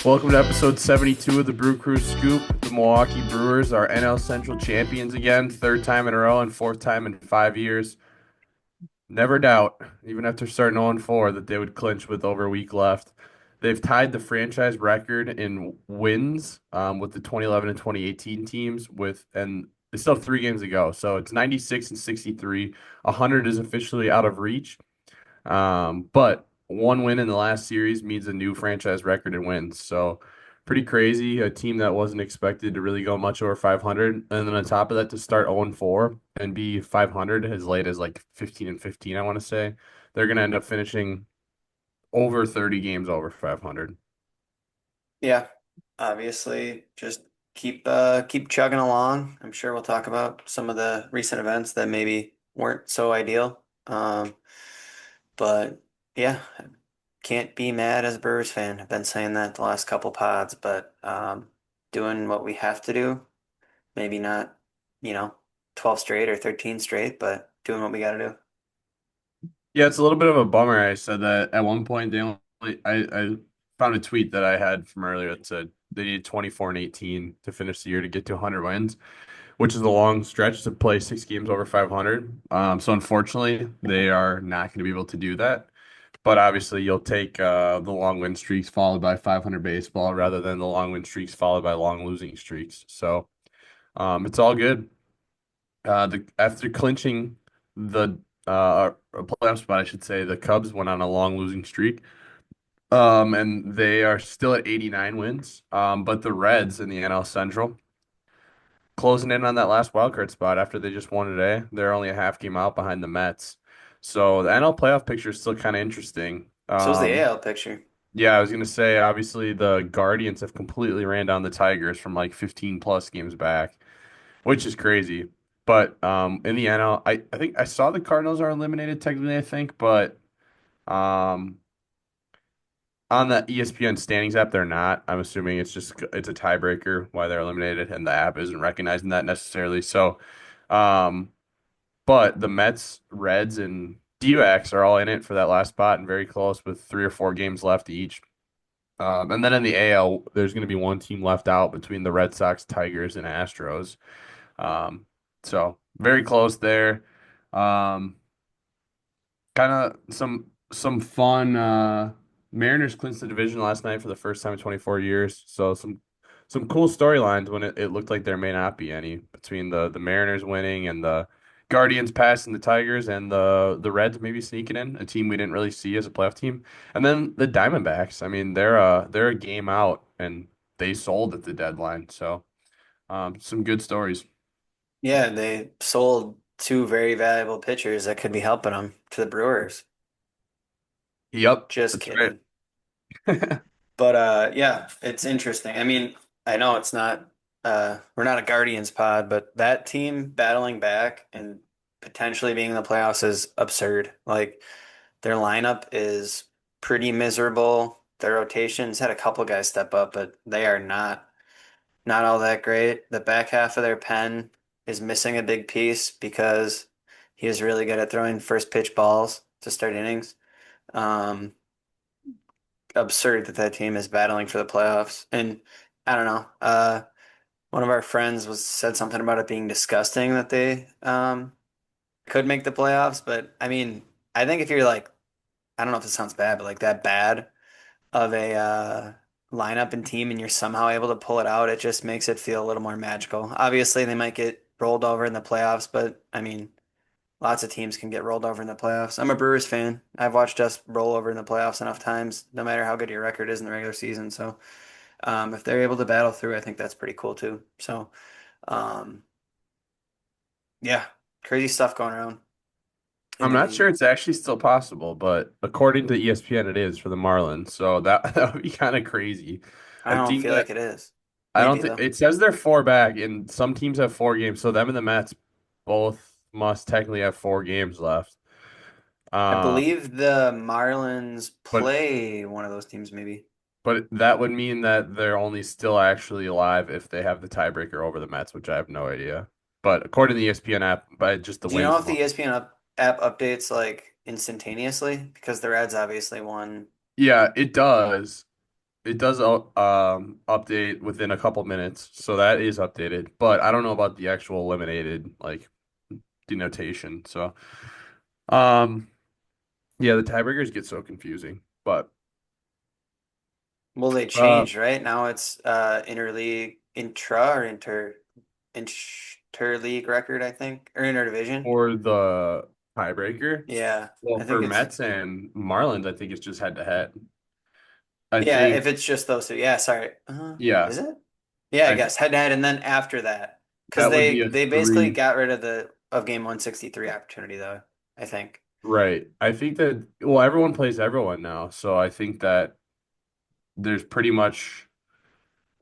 Welcome to episode 72 of the Brew Crew Scoop. The Milwaukee Brewers are NL Central champions again, third time in a row and fourth time in 5 years. Never doubt, even after starting 0-4, that they would clinch with over a week left. They've tied the franchise record in wins with the 2011 and 2018 teams and they still have 3 games to go. So it's 96 and 63. 100 is officially out of reach. But one win in the last series means a new franchise record in wins. So pretty crazy. A team that wasn't expected to really go much over 500. And then on top of that, to start 0-4 and be 500 as late as like 15 and 15, I want to say. They're going to end up finishing over 30 games over 500. Yeah, obviously, just keep chugging along. I'm sure we'll talk about some of the recent events that maybe weren't so ideal. But yeah, can't be mad as a Brewers fan. I've been saying that the last couple pods, but doing what we have to do. Maybe not, you know, 12 straight or 13 straight, but doing what we got to do. Yeah, it's a little bit of a bummer. I said that at one point they only I found a tweet that I had from earlier that said they needed 24 and 18 to finish the year to get to 100 wins, which is a long stretch to play 6 games over 500. So unfortunately, they are not going to be able to do that. But obviously, you'll take the long win streaks followed by 500 baseball rather than the long win streaks followed by long losing streaks. So it's all good. After clinching the playoff spot, I should say, the Cubs went on a long losing streak. And they are still at 89 wins. But the Reds in the NL Central closing in on that last wild card spot after they just won today. They're only a half game out behind the Mets. So the NL playoff picture is still kind of interesting. So is the AL picture. Yeah, I was gonna say obviously the Guardians have completely ran down the Tigers from like 15 plus games back, which is crazy. But in the NL, I think I saw the Cardinals are eliminated technically, I think, but um on the ESPN standings app, they're not. I'm assuming it's a tiebreaker why they're eliminated, and the app isn't recognizing that necessarily. So, um, but the Mets, Reds, and D-backs are all in it for that last spot and very close with 3 or 4 games left each. And then in the AL, there's going to be one team left out between the Red Sox, Tigers, and Astros. Um, so very close there. Um, kind of some fun. Mariners clinched the division last night for the first time in 24 years. So some cool storylines when it looked like there may not be any between the Mariners winning and the Guardians passing the Tigers and the Reds maybe sneaking in, a team we didn't really see as a playoff team. And then the Diamondbacks. I mean, they're a game out and they sold at the deadline. So some good stories. Yeah, they sold two very valuable pitchers that could be helping them to the Brewers. Yep, Just that's right. kidding. But yeah, it's interesting. I mean, I know it's not we're not a Guardians pod, but that team battling back and potentially being in the playoffs is absurd. Like their lineup is pretty miserable. Their rotations had a couple guys step up, but they are not all that great. The back half of their pen is missing a big piece because he is really good at throwing first pitch balls to start innings. Um, Absurd that that team is battling for the playoffs. And I don't know. One of our friends was said something about it being disgusting that they could make the playoffs. But I mean, I think if you're like, I don't know if it sounds bad, but like that bad of a lineup and team, and you're somehow able to pull it out, it just makes it feel a little more magical. Obviously, they might get rolled over in the playoffs, but I mean, lots of teams can get rolled over in the playoffs. I'm a Brewers fan. I've watched us roll over in the playoffs enough times, no matter how good your record is in the regular season. So, if they're able to battle through, I think that's pretty cool too. So, um, yeah, crazy stuff going around in I'm the not sure league. it's actually still possible, but according to ESPN, it is for the Marlins. So that that would be kind of crazy. I A don't team feel that like it is. I don't Maybe think though. it says they're 4 back, and some teams have 4 games. So them and the Mets both must technically have 4 games left. I Um, believe the Marlins but play one of those teams, maybe. but that would mean that they're only still actually alive if they have the tiebreaker over the Mets, which I have no idea. But according to the ESPN app, by just the Do you know wins if the alone. ESPN app updates like instantaneously? Because the Reds obviously won. Yeah, it does. It does update within a couple minutes, so that is updated. But I don't know about the actual eliminated like denotation. So um yeah, the tiebreakers get so confusing. But Well, they uh changed, right? Now it's interleague intra or interleague record, I think, or interdivision. for the tiebreaker, Yeah, I well think for it's Mets and Marlins, I think it's just head to head. I yeah, if think it's just those two. Yeah, sorry. yeah, Is it? Yeah, I I think guess head to head, and then after that, because that would be they a they basically three. got rid of the of game 163 opportunity though. I think. Right. I think that well everyone plays everyone now, so I think that there's pretty much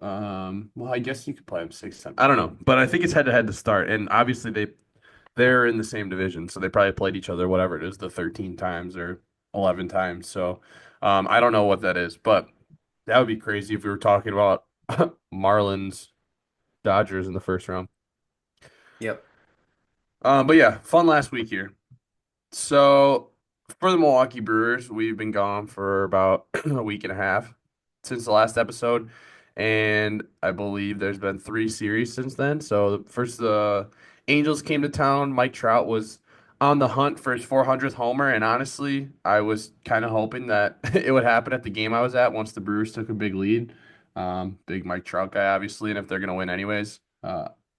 well, I guess you could play them 6 times. I don't know, but I think it's head to head to start, and obviously they're in the same division, so they probably played each other, whatever it is, the 13 times or 11 times. So I don't know what that is, but that would be crazy if we were talking about Marlins Dodgers in the first round. Yep. But yeah, fun last week here. So for the Milwaukee Brewers, we've been gone for about a week and a half since the last episode, and I believe there's been three series since then. So first, the Angels came to town. Mike Trout was on the hunt for his 400th homer, and honestly, I was kind of hoping that it would happen at the game I was at once the Brewers took a big lead. Big Mike Trout guy, obviously, and if they're gonna win anyways,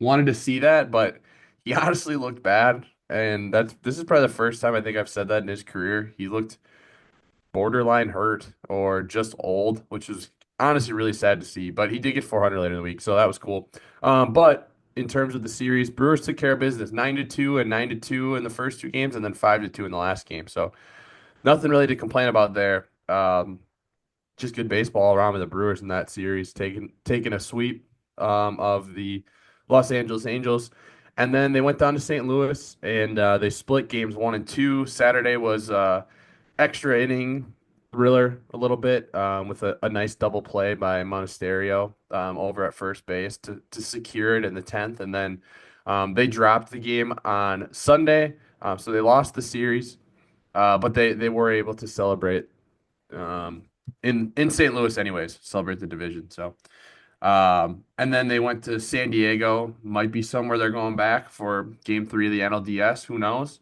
wanted to see that, but he honestly looked bad. And this is probably the first time I think I've said that in his career. He looked borderline hurt or just old, which was honestly really sad to see. But he did get 400 later in the week, so that was cool. But in terms of the series, Brewers took care of business, 9-2 and 9-2 in the first two games, and then 5-2 in the last game. So nothing really to complain about there. Just good baseball around with the Brewers in that series, taking a sweep of the Los Angeles Angels, and then they went down to St. Louis and they split games one and two. Saturday was extra inning thriller a little bit with a nice double play by Monasterio over at first base to secure it in the 10th, and then they dropped the game on Sunday, so they lost the series, but they were able to celebrate um, in St. Louis, anyways, celebrate the division. So, and then they went to San Diego. Might be somewhere they're going back for Game 3 of the NLDS. Who knows?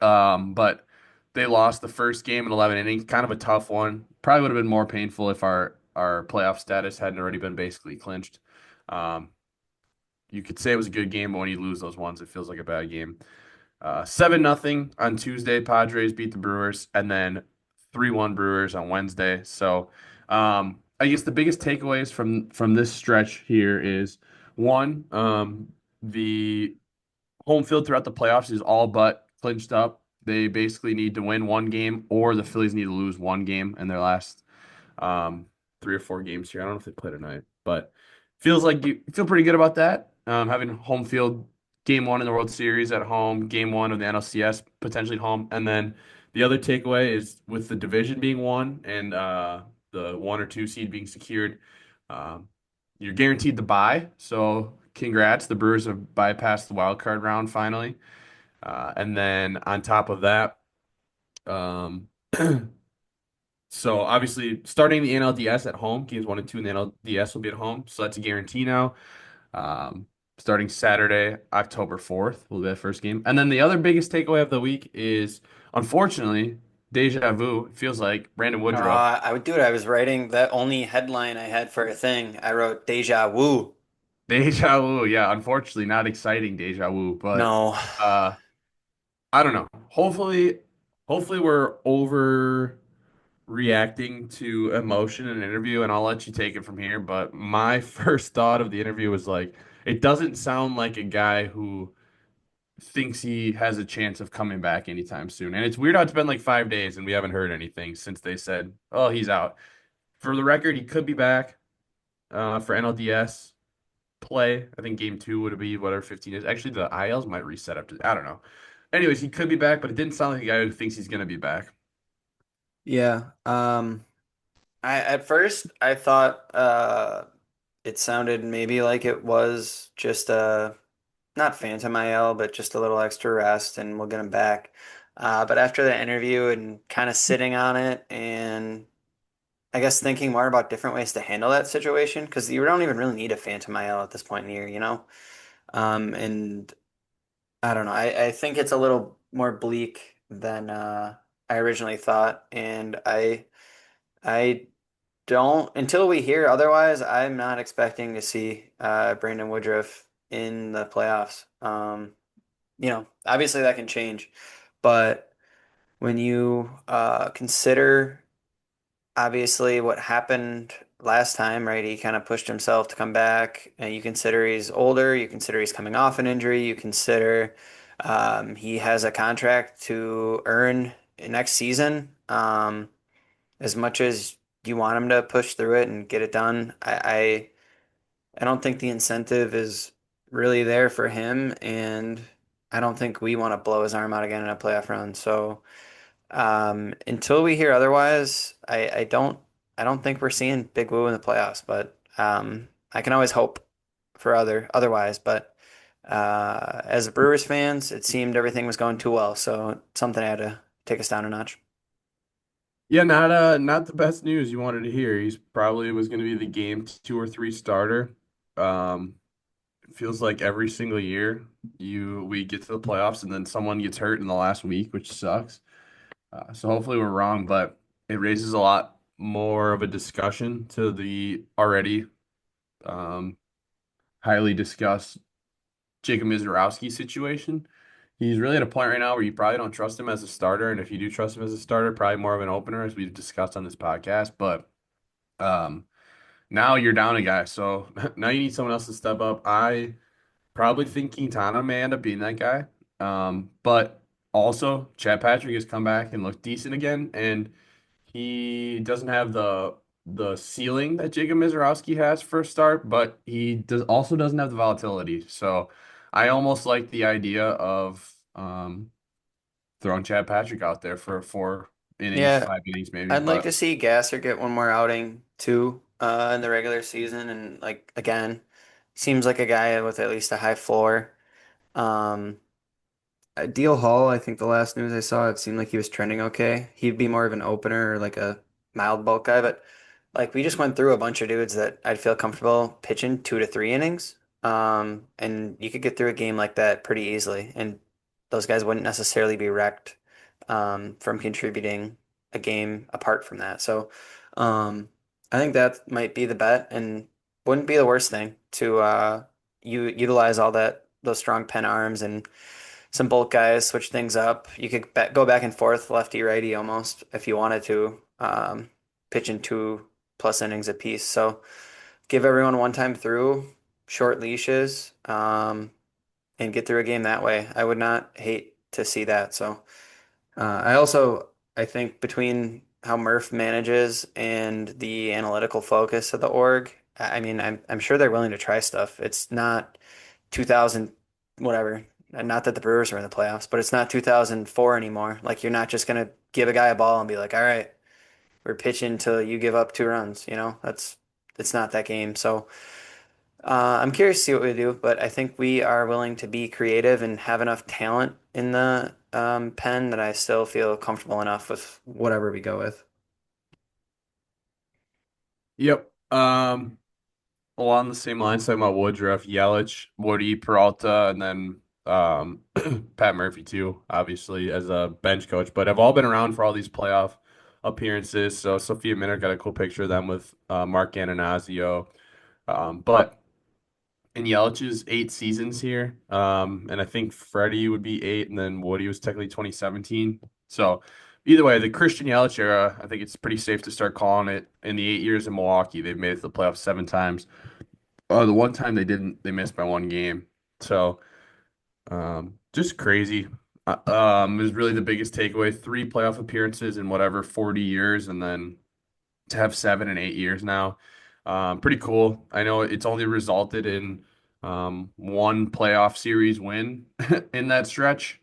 But they lost the first game in 11 innings. Kind of a tough one. Probably would have been more painful if our playoff status hadn't already been basically clinched. Um, you could say it was a good game, but when you lose those ones, it feels like a bad game. 7-0 on Tuesday. Padres beat the Brewers, and then 3-1 Brewers on Wednesday. So, I guess the biggest takeaways from this stretch here is one, the home field throughout the playoffs is all but clinched up. They basically need to win one game, or the Phillies need to lose one game in their last um, 3 or 4 games here. I don't know if they play tonight, but feels like you feel pretty good about that. Having home field game one in the World Series at home, game one of the NLCS potentially at home, and then the other takeaway is with the division being won and the 1 or 2 seed being secured, um, you're guaranteed the bye. So congrats, the Brewers have bypassed the wild card round finally, and then on top of that. Um, So obviously, starting the NLDS at home, games 1 and 2 in the NLDS will be at home, so that's a guarantee now. Um, Starting Saturday, October 4th, will be the first game, and then the other biggest takeaway of the week is, unfortunately, deja vu. It feels like Brandon Woodruff. I would do it. I was writing the only headline I had for a thing. I wrote deja vu. Deja vu, yeah. Unfortunately, not exciting deja vu, but No. uh, I don't know. Hopefully, we're over reacting to emotion in an interview, and I'll let you take it from here. But my first thought of the interview was like, it doesn't sound like a guy who thinks he has a chance of coming back anytime soon. And it's weird how it's been like 5 days and we haven't heard anything since they said, oh, he's out. For the record, he could be back for NLDS play. I think game two would be whatever 15 is. Actually, the ILs might reset up to, I don't know. Anyways, he could be back, but it didn't sound like a guy who thinks he's going to be back. Yeah. I at first I thought it sounded maybe like it was just not phantom IL, but just a little extra rest and we'll get him back. But after the interview and kind of sitting on it and I guess thinking more about different ways to handle that situation because you don't even really need a phantom IL at this point in the year, you know? And I don't know. I think it's a little more bleak than I originally thought, and I don't until we hear otherwise. I'm not expecting to see Brandon Woodruff in the playoffs. Obviously that can change, but when you consider obviously what happened last time, right? He kind of pushed himself to come back, and you consider he's older, you consider he's coming off an injury, you consider he has a contract to earn next season. As much as you want him to push through it and get it done, I don't think the incentive is really there for him, and I don't think we want to blow his arm out again in a playoff run. So. Until we hear otherwise, I don't think we're seeing Big Woo in the playoffs, but I can always hope for otherwise. But as a Brewers fans, it seemed everything was going too well, so something had to take us down a notch. Yeah, not the best news you wanted to hear. He's probably was going to be the game 2 or 3 starter. Um, it feels like every single year we get to the playoffs and then someone gets hurt in the last week, which sucks. So hopefully we're wrong, but it raises a lot more of a discussion to the already um, highly discussed Jacob Mizorowski situation. He's really at a point right now where you probably don't trust him as a starter, and if you do trust him as a starter, probably more of an opener, as we've discussed on this podcast. But um, now you're down a guy, so now you need someone else to step up. I probably think Quintana may end up being that guy, but also Chad Patrick has come back and looked decent again, and he doesn't have the ceiling that Jacob Mizorowski has for a start, but he doesn't have the volatility. So I almost like the idea of throwing Chad Patrick out there for 4 innings, Yeah, 5 innings maybe. I'd like But to see Gasser get one more outing too in the regular season, and like again, seems like a guy with at least a high floor. Um, Deal Hall, I think the last news I saw, it seemed like he was trending okay. He'd be more of an opener or like a mild bulk guy, but like we just went through a bunch of dudes that I'd feel comfortable pitching 2 to 3 innings. And you could get through a game like that pretty easily, and those guys wouldn't necessarily be wrecked from contributing a game apart from that. So I think that might be the bet, and wouldn't be the worst thing to utilize all those strong pen arms and some bulk guys, switch things up. You could go back and forth, lefty righty almost, if you wanted to, pitching 2+ innings apiece. So give everyone one time through, short leashes, and get through a game that way. I would not hate to see that. So I think between how Murph manages and the analytical focus of the org, I mean, I'm sure they're willing to try stuff. It's not 2000 whatever. Not that the Brewers are in the playoffs, but it's not 2004 anymore. Like you're not just gonna give a guy a ball and be like, "All right, we're pitching till you give up 2 runs." It's not that game. So I'm curious to see what we do, but I think we are willing to be creative and have enough talent in the pen that I still feel comfortable enough with whatever we go with. yep. Along the same lines, talking about Woodruff, Yelich, Woody, Peralta, and then Pat Murphy too, obviously as a bench coach, but have all been around for all these playoff appearances. So Sophia Minter got a cool picture of them with Mark Ananazio. But in Yelich's 8 seasons here, and I think Freddie would be 8, and then Woody was technically 2017. So either way, the Christian Yelich era, I think it's pretty safe to start calling it. In the 8 years in Milwaukee, they've made it to the playoffs 7 times. Oh, the one time they didn't, they missed by 1 game. So, just crazy. Is really the biggest takeaway. 3 playoff appearances in whatever 40 years, and then to have 7 and 8 years now. Pretty cool. I know it's only resulted in one playoff series win in that stretch,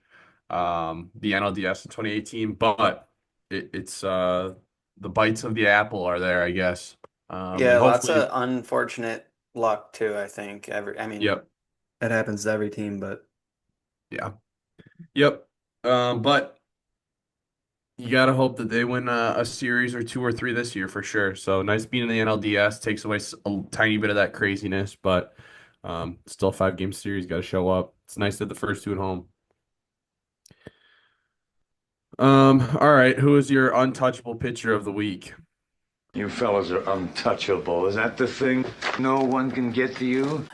the NLDS in 2018, but it's the bites of the apple are there, I guess. And Yeah, lots hopefully, of unfortunate luck too, I think. I mean, yep, it happens to every team, but yeah. Yep. But You gotta hope that they win a series or two or three this year for sure. So nice being in the NLDS takes away a tiny bit of that craziness, but still a 5 game series. Got to show up. It's nice that the first two at home. All right. Who is your untouchable pitcher of the week? You fellas are untouchable. Is that the thing? No one can get to you?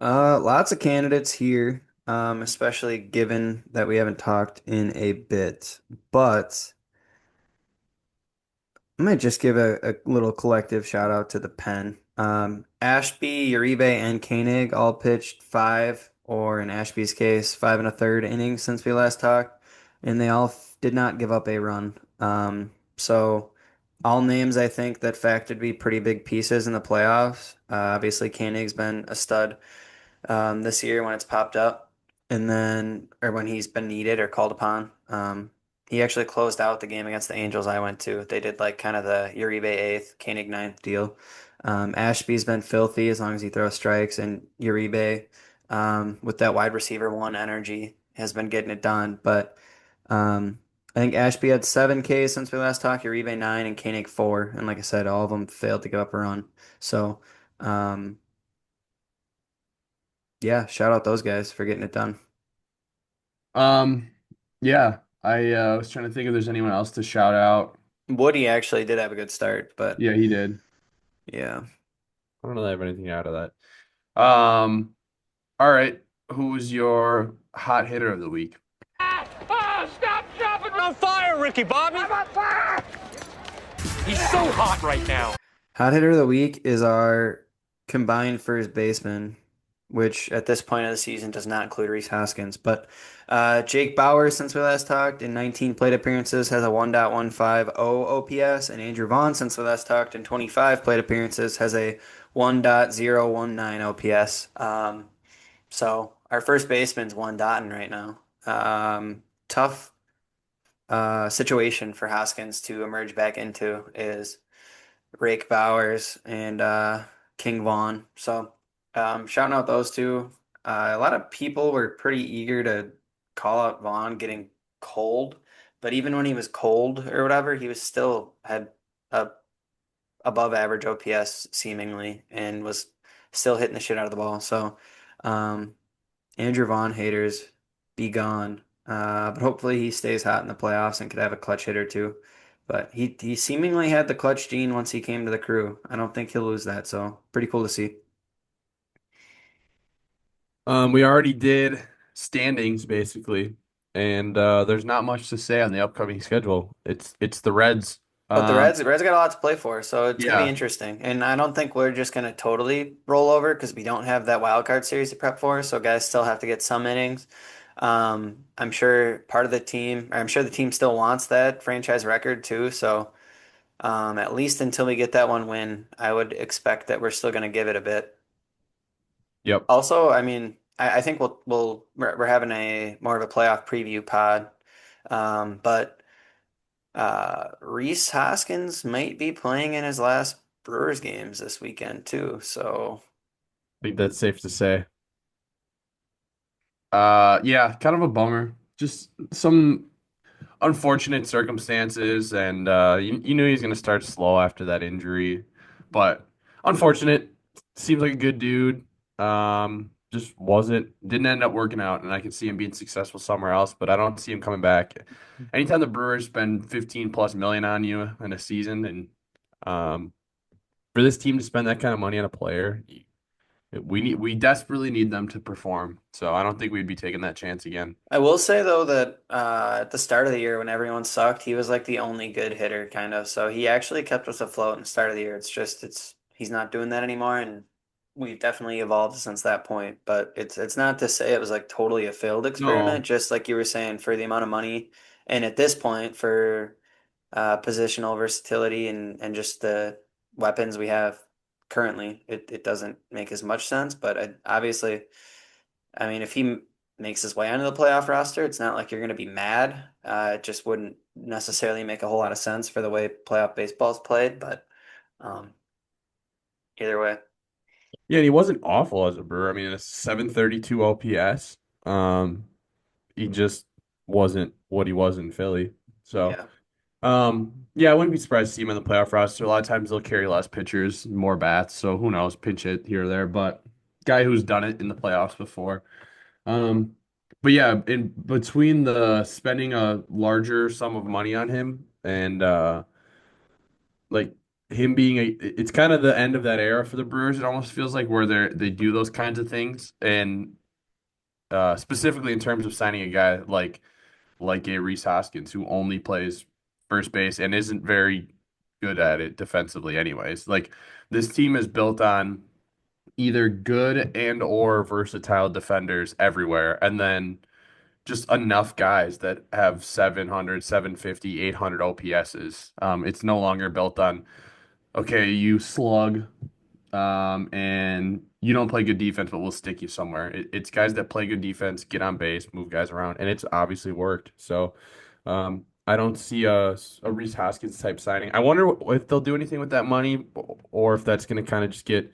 Lots of candidates here, especially given that we haven't talked in a bit. But I might just give a little collective shout out to the pen. Ashby, Uribe, and Koenig all pitched five, or in Ashby's case, 5 1/3 innings since we last talked, and they all did not give up a run. So all names I think that fact would be pretty big pieces in the playoffs. Obviously, Koenig's been a stud this year when it's popped up, and then or when he's been needed or called upon. He actually closed out the game against the Angels I went to. They did like kind of the Uribe eighth, Koenig ninth deal. Ashby's been filthy as long as he throws strikes, and Uribe, with that wide receiver one energy, has been getting it done. But I think Ashby had 7 Ks since we last talked, Uribe nine, and Koenig four. And like I said, all of them failed to give up a run. So, um, yeah, shout out those guys for getting it done. Um, yeah, I was trying to think if there's anyone else to shout out. Woody actually did have a good start, but Yeah, he did. yeah. I don't know that I have anything out of that. All right. Who's your hot hitter of the week? Oh, stop jumping on fire, Ricky Bobby. I'm on fire. He's so hot right now. Hot hitter of the week is our combined first baseman, which at this point of the season does not include Reese Hoskins. But Jake Bauer, since we last talked, in 19 plate appearances, has a 1.150 OPS, and Andrew Vaughn, since we last talked, in 25 plate appearances, has a 1.019 OPS. So our first baseman's one dotting right now. Tough situation for Hoskins to emerge back into is Rake Bowers and King Vaughn. So shouting out those two. A lot of people were pretty eager to call out Vaughn getting cold, but even when he was cold or whatever, he was still had a above average OPS seemingly and was still hitting the shit out of the ball. So um, Andrew Vaughn haters be gone. But hopefully he stays hot in the playoffs and could have a clutch hit or two. But he seemingly had the clutch gene once he came to the crew. I don't think he'll lose that, so pretty cool to see. We already did standings basically, and there's not much to say on the upcoming schedule. It's the Reds. But Um, The Reds got a lot to play for, so it's gonna be yeah, interesting. And I don't think we're just gonna totally roll over because we don't have that wild card series to prep for. So guys still have to get some innings. I'm sure part of the team, or I'm sure the team still wants that franchise record too. So at least until we get that one win, I would expect that we're still gonna give it a bit. yep. Also, I mean, I think we're having a more of a playoff preview pod, but Reese Hoskins might be playing in his last Brewers games this weekend too. So I think that's safe to say. Yeah, kind of a bummer. Just some unfortunate circumstances, and you knew he was going to start slow after that injury, but unfortunate. Seems like a good dude. Just didn't end up working out, and I can see him being successful somewhere else, but I don't see him coming back. Anytime the Brewers spend 15 plus million on you in a season, and um, for this team to spend that kind of money on a player, we desperately need them to perform. So I don't think we'd be taking that chance again. I will say though that at the start of the year when everyone sucked, he was like the only good hitter kind of. So he actually kept us afloat in the start of the year. It's just it's he's not doing that anymore, and we've definitely evolved since that point. But it's not to say it was like totally a failed experiment, No, just like you were saying, for the amount of money and at this point for positional versatility and just the weapons we have currently, it doesn't make as much sense. But obviously, I mean, if he makes his way onto the playoff roster, it's not like you're going to be mad. It just wouldn't necessarily make a whole lot of sense for the way playoff baseball is played. But um, either way, yeah, and he wasn't awful as a Brewer. I mean, a 732 OPS. He just wasn't what he was in Philly. So, Yeah. yeah, I wouldn't be surprised to see him in the playoff roster. A lot of times they'll carry less pitchers, more bats. So who knows, pinch hit here or there. But guy who's done it in the playoffs before. Um, but yeah, in between the spending a larger sum of money on him and like him being it's kind of the end of that era for the Brewers. It almost feels like where they do those kinds of things, and specifically in terms of signing a guy like a Reese Hoskins who only plays first base and isn't very good at it defensively anyways. Like this team is built on either good and or versatile defenders everywhere and then just enough guys that have 700, 750, 800 OPSs. It's no longer built on okay, you slug and you don't play good defense, but we'll stick you somewhere. It's guys that play good defense, get on base, move guys around, and it's obviously worked. So, I don't see a Reese Hoskins type signing. I wonder if they'll do anything with that money, or if that's going to kind of just get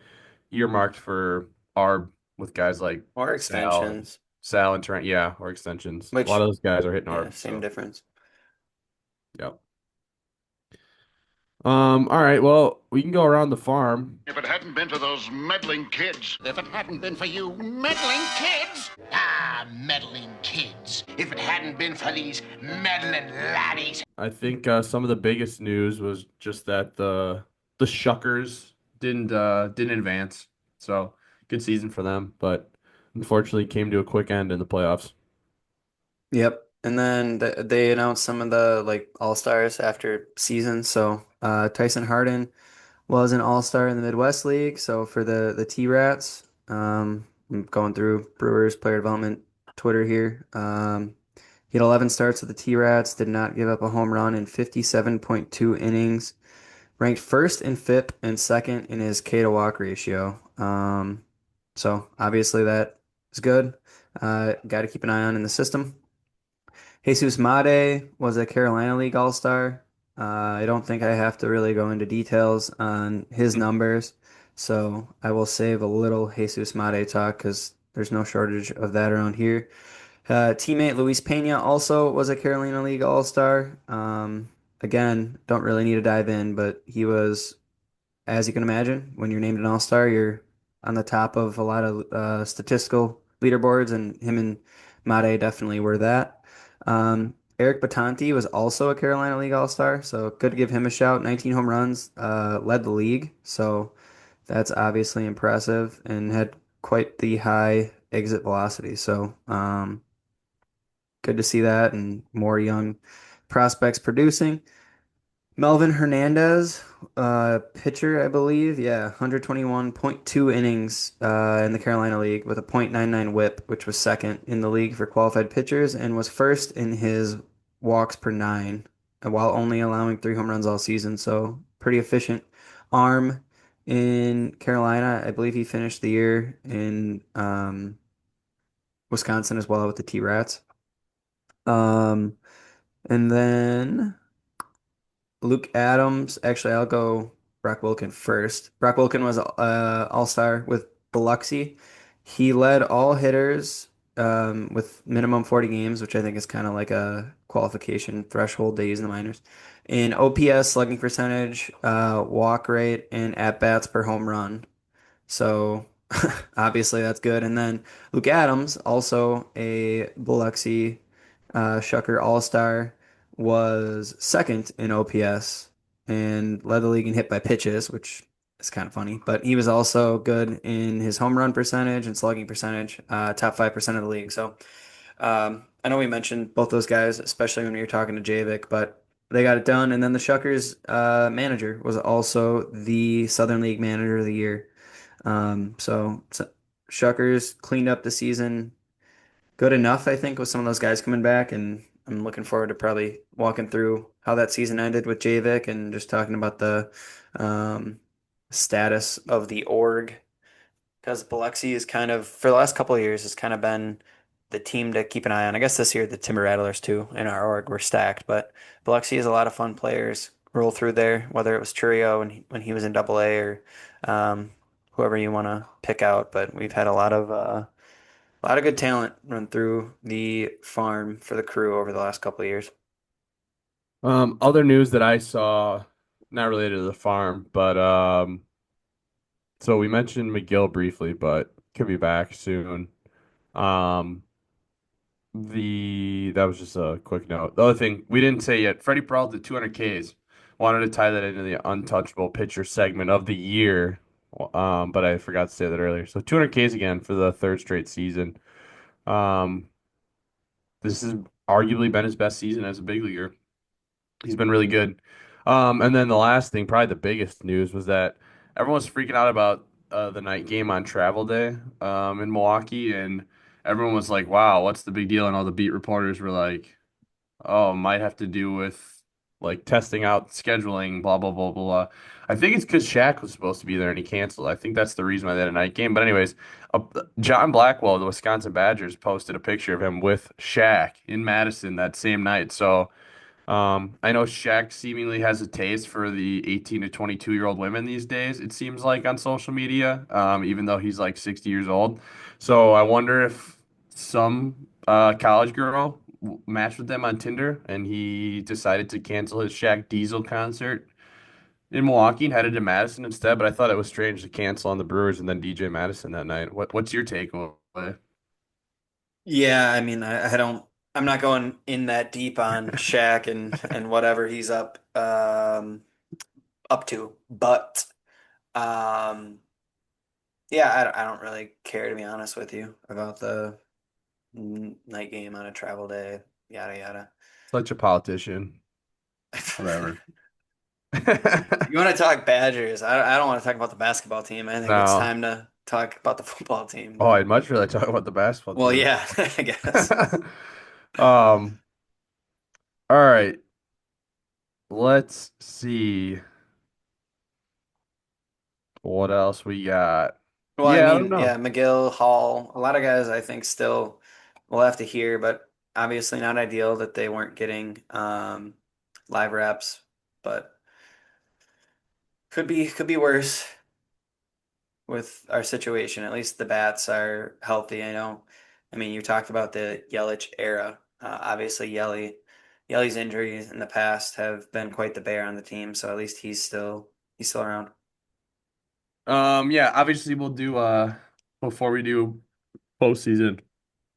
earmarked for ARB with guys like Or Sal and extensions, Trent, yeah, or extensions. A lot which, of those guys are hitting yeah, ARB. same So, difference. yeah. All right. Well, we can go around the farm. If it hadn't been for those meddling kids. If it hadn't been for you meddling kids. Ah, meddling kids. If it hadn't been for these meddling laddies. I think some of the biggest news was just that the Shuckers didn't advance. So good season for them, but unfortunately came to a quick end in the playoffs. Yep. And then they announced some of the like all-stars after season. So Tyson Harden was an all-star in the Midwest League. So for the T-Rats, I'm going through Brewers player development Twitter here. He had 11 starts with the T-Rats, did not give up a home run in 57.2 innings, ranked first in FIP and second in his K to walk ratio. So obviously that is good. Got to keep an eye on in the system. Jesus Made was a Carolina League All-Star. I don't think I have to really go into details on his numbers, so I will save a little Jesus Made talk because there's no shortage of that around here. Teammate Luis Pena also was a Carolina League All-Star. Again, don't really need to dive in, but he was, as you can imagine, when you're named an all-star, you're on the top of a lot of statistical leaderboards, and him and Mate definitely were that. Eric Batanti was also a Carolina League all-star, so good to give him a shout. 19 home runs, led the league, so that's obviously impressive, and had quite the high exit velocity. So good to see that, and more young prospects producing. Melvin Hernandez, pitcher, I believe. Yeah, 121.2 innings in the Carolina League with a .99 whip, which was second in the league for qualified pitchers and was first in his walks per nine, while only allowing 3 home runs all season. So pretty efficient arm in Carolina. I believe he finished the year in Wisconsin as well with the T-Rats. Um, and then Luke Adams. Actually, I'll go Brock Wilken first. Brock Wilken was all-star with Biloxi. He led all hitters with minimum 40 games, which I think is kind of like a qualification threshold they use in the minors. In OPS, slugging percentage, walk rate, and at-bats per home run. So obviously that's good. And then Luke Adams, also a Biloxi Shucker All-Star, was second in OPS and led the league in hit by pitches, which is kind of funny. But he was also good in his home run percentage and slugging percentage, top 5% of the league. So I know we mentioned both those guys, especially when we were talking to Javik, but they got it done. And then the Shuckers manager was also the Southern League Manager of the Year. So Shuckers cleaned up the season good enough, I think, with some of those guys coming back, and I'm looking forward to probably walking through how that season ended with Javik and just talking about the um, status of the org because Biloxi is kind of for the last couple of years has kind of been the team to keep an eye on. I guess this year the Timber Rattlers too in our org were stacked, but Biloxi has a lot of fun players roll through there, whether it was Churio when he was in Double A or um, whoever you want to pick out. But we've had a A lot of good talent run through the farm for the Crew over the last couple of years. Other news that I saw, not related to the farm, but so we mentioned McGill briefly, but could be back soon. Um, the that was just a quick note. The other thing we didn't say yet, Freddy Peralta 200 Ks. Wanted to tie that into the untouchable pitcher segment of the year, but I forgot to say that earlier. So 200 Ks again for the third straight season. Um, this has arguably been his best season as a big leaguer. He's been really good. And then the last thing, probably the biggest news, was that everyone's freaking out about the night game on travel day in Milwaukee, and everyone was like, "Wow, what's the big deal?" And all the beat reporters were like, "Oh, might have to do with like testing out scheduling, blah blah blah blah." I think it's because Shaq was supposed to be there and he canceled. I think that's the reason why they had a night game. But anyways, John Blackwell, of the Wisconsin Badgers, posted a picture of him with Shaq in Madison that same night. So. I know Shaq seemingly has a taste for the 18 to 22-year-old women these days, it seems like on social media, even though he's like 60 years old. So I wonder if some college girl matched with them on Tinder and he decided to cancel his Shaq Diesel concert in Milwaukee and headed to Madison instead. But I thought it was strange to cancel on the Brewers and then DJ Madison that night. What's your takeaway? Yeah, I mean, I don't, I'm not going in that deep on Shaq and whatever he's up to, but um, yeah, I don't really care to be honest with you about the night game on a travel day, yada yada. Such a politician. Whatever. You want to talk Badgers? I don't want to talk about the basketball team. I think it's No. time to talk about the football team. Oh, I'd much rather talk about the basketball Well, team. yeah, I guess. Um, all right. Let's see what else we got. Well, I Yeah, I don't mean, know. yeah, McGill, Hall, a lot of guys I think still will have to hear, but obviously not ideal that they weren't getting live reps, but could be worse with our situation. At least the bats are healthy. I know. I mean, you talked about the Yelich era. Obviously, Yelly's injuries in the past have been quite the bear on the team, so at least he's still around. Yeah, obviously we'll do before we do postseason,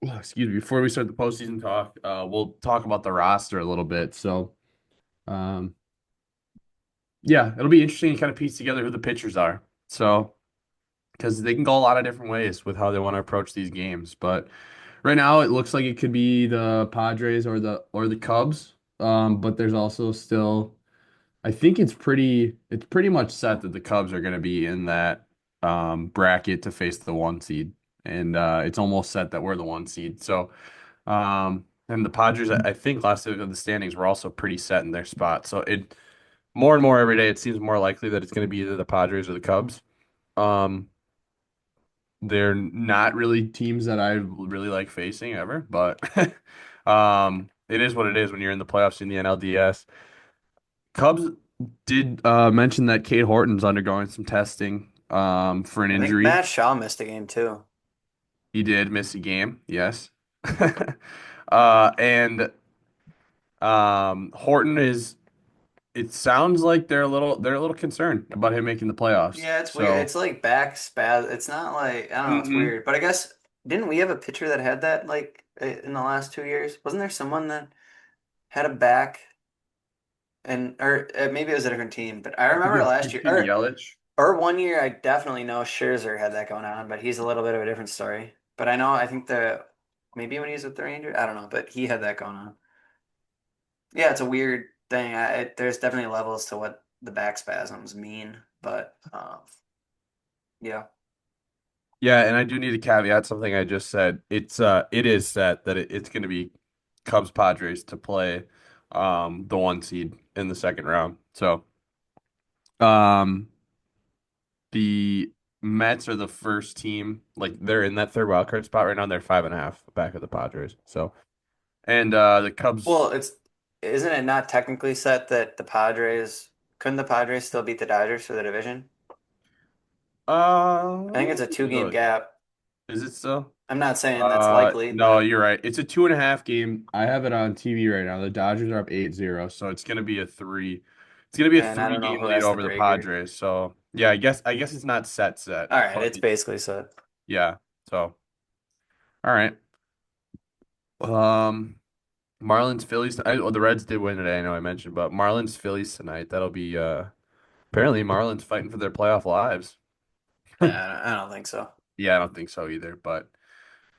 excuse me, before we start the postseason talk, we'll talk about the roster a little bit. So, um, yeah, it'll be interesting to kind of piece together who the pitchers are. So, because they can go a lot of different ways with how they want to approach these games. But right now, it looks like it could be the Padres or the Cubs. But there's also still, I think it's pretty much set that the Cubs are going to be in that bracket to face the one seed, and it's almost set that we're the one seed. So, and the Padres, I think last look of the standings were also pretty set in their spot. So it more and more every day, it seems more likely that it's going to be either the Padres or the Cubs. Um, they're not really teams that I really like facing ever, but it is what it is when you're in the playoffs in the NLDS. Cubs did mention that Kate Horton's undergoing some testing for an I think injury. Matt Shaw missed a game too. He did miss a game, yes. And Horton is. It sounds like they're a little concerned about him making the playoffs. Yeah, it's weird. So, It's like back spaz. It's not like I don't know. It's hmm weird. But I guess didn't we have a pitcher that had that like in the last 2 years? Wasn't there someone that had a back and or maybe it was a different team? But I I think remember it's last year between Yelich. or one year I definitely know Scherzer had that going on, but he's a little bit of a different story. But I think the maybe when he was with the Rangers, I don't know, but he had that going on. Yeah, it's a weird thing. There's definitely levels to what the back spasms mean, but yeah. Yeah, and I do need to caveat something I just said. It is set that it's going to be Cubs Padres to play the one seed in the second round. So um the Mets are the first team, like they're in that third wild card spot right now. They're 5.5 back of the Padres. So and the Cubs Well, isn't it not technically set that the Padres couldn't the Padres still beat the Dodgers for the division? I I think don't it's a think two-game so. gap. Is it still? I'm not saying that's likely, No, but you're right. It's a 2.5 game. I have it on TV right now. The Dodgers are up 8-0, so it's gonna be a three. It's gonna be a and I three don't know game who lead has the over the breaker. Padres. So yeah, I guess it's not set, All right, but it's basically set. yeah. So all right. Um, Marlins Phillies. Well, the Reds did win today. I know I mentioned, but Marlins Phillies tonight. That'll be apparently Marlins fighting for their playoff lives. I don't think so. Yeah, I don't think so either, but.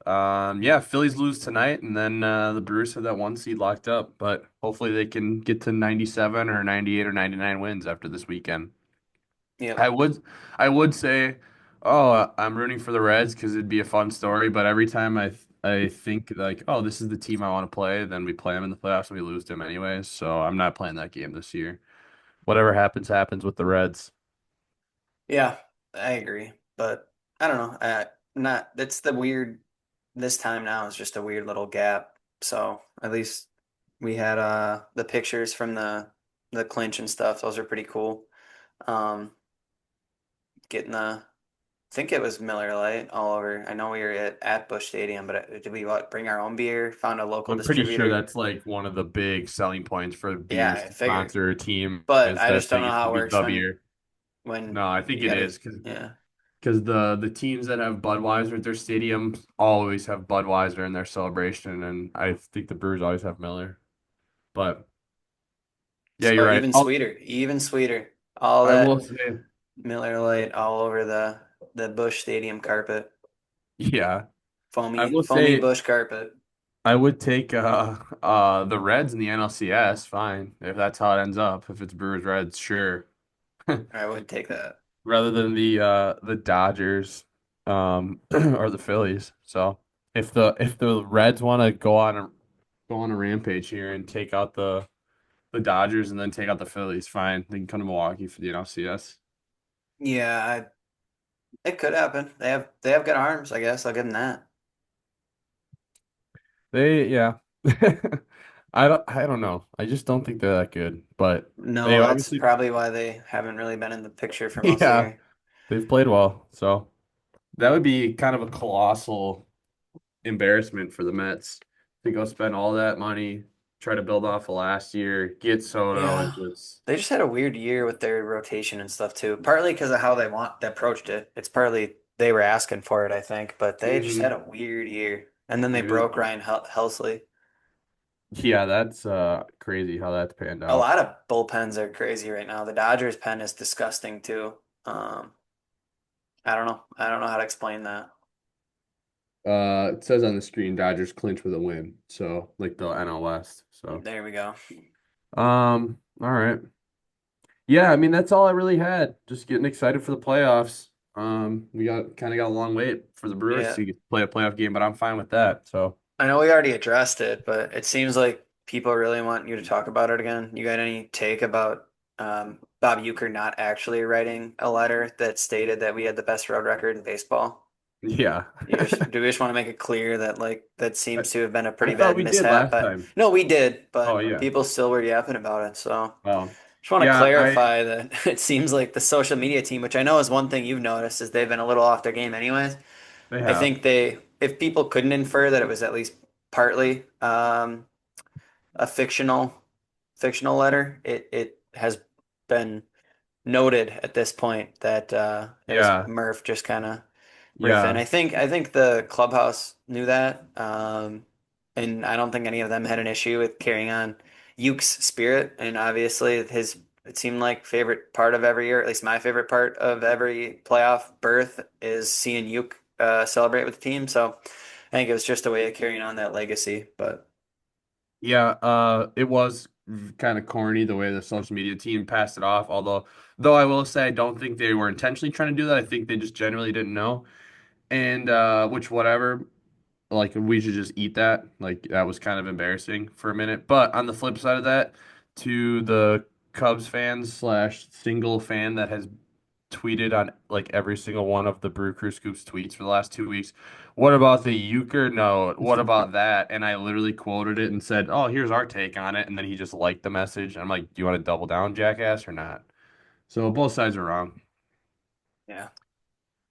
Yeah, Phillies lose tonight, and then the Brewers have that one seed locked up. But hopefully they can get to 97 or 98 or 99 wins after this weekend. Yep. I would, I would say, oh, I'm rooting for the Reds because it'd be a fun story. But every time I think like, oh, this is the team I want to play, then we play them in the playoffs and we lose them anyways. So I'm not playing that game this year. Whatever happens, happens with the Reds. Yeah, I agree. But I don't know. Not that's the weird this time now is just a weird little gap. So at least we had the pictures from the clinch and stuff. Those are pretty cool. Um getting the I think it was Miller Lite all over. I know we were at Busch Stadium, but did we bring our own beer? Found a local I'm pretty sure distributor. that's like one of the big selling points for Yeah, beers I to figured. sponsor a team But is I that just they don't know get to how it use works the beer. when No, I think you it gotta is because yeah. the teams that have Budweiser at their stadium always have Budweiser in their celebration, and I think the Brewers always have Miller. But yeah, you're So right. even sweeter. All I will that say, Miller Lite all over the Busch Stadium carpet. yeah, I Foamy will foamy say Busch carpet. I would take the Reds in the NLCS. Fine, if that's how it ends up. If it's Brewers Reds, sure. I would take that. Rather than the Dodgers or the Phillies. So if the Reds want to go on a rampage here and take out the Dodgers and then take out the Phillies, fine. They can come to Milwaukee for the NLCS. Yeah, it could happen. They have good arms, I guess. I'll give them that. Yeah. I don't know. I just don't think they're that good, but they No, that's obviously probably why they haven't really been in the picture for most of the yeah, year. they've played well. So that would be kind of a colossal embarrassment for the Mets to go spend all that money, try to build off of last year, get Soto, and Yeah. just They just had a weird year with their rotation and stuff too. Partly because of how they approached it. It's partly they were asking for it, I think, but they just had Mhm. a weird year. And then they Maybe broke Ryan Helsley. yeah, that's crazy how that's panned A out. lot of bullpens are crazy right now. The Dodgers pen is disgusting too. Um, I don't know. I don't know how to explain that. It says on the screen Dodgers clinch with a win, so like the NL West. So There we go. all right. Yeah, I mean that's all I really had. Just getting excited for the playoffs. We got a long wait for the Brewers Yeah. to play a playoff game, but I'm fine with that. So I know we already addressed it, but it seems like people really want you to talk about it again. You got any take about Bob Uecker not actually writing a letter that stated that we had the best road record in baseball? yeah. Do we just want to make it clear that like that I, seems to have been a I pretty thought bad we did mishap? last But time. no, we did, Oh but yeah. people still were yapping about it. So Well, just want to yeah, clarify that it seems like the social media team, which I know is one thing you've noticed, is they've been a little off their game anyways. they I have. think if people couldn't infer that it was at least partly a fictional letter, it has been noted at this point that it was Yeah. Murph just kind of riffing. Yeah. I think the clubhouse knew that, and I don't think any of them had an issue with carrying on Uke's spirit. And obviously, his it seemed like favorite part of every year, at least my favorite part of every playoff berth, is seeing Uke celebrate with the team. So I think it was just a way of carrying on that legacy. But Yeah, it was kind of corny the way the social media team passed it off. Though I will say I don't think they were intentionally trying to do that. I think they just generally didn't know. And which whatever, like we should just eat that. Like that was kind of embarrassing for a minute. But on the flip side of that, to the Cubs fans slash single fan that has tweeted on like every single one of the Brew Crew Scoops tweets for the last 2 weeks. What about the Euchre note? What about that? And I literally quoted it and said, "Oh, here's our take on it." And then he just liked the message. I'm like, "Do you want to double down, jackass, or not?" So both sides are wrong. yeah,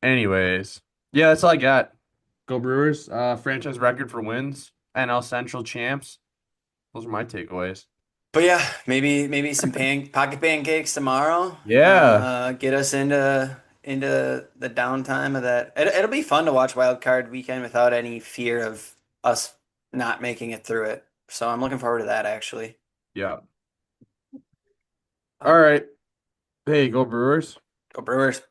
Anyways, yeah, that's all I got. Go Brewers. Franchise record for wins. NL Central champs. Those are my takeaways. But yeah, maybe some pocket pancakes tomorrow. Yeah. Get us into the downtime of that. It'll be fun to watch Wild Card Weekend without any fear of us not making it through it. So I'm looking forward to that actually. Yeah. All right. Hey, go Brewers. Go Brewers.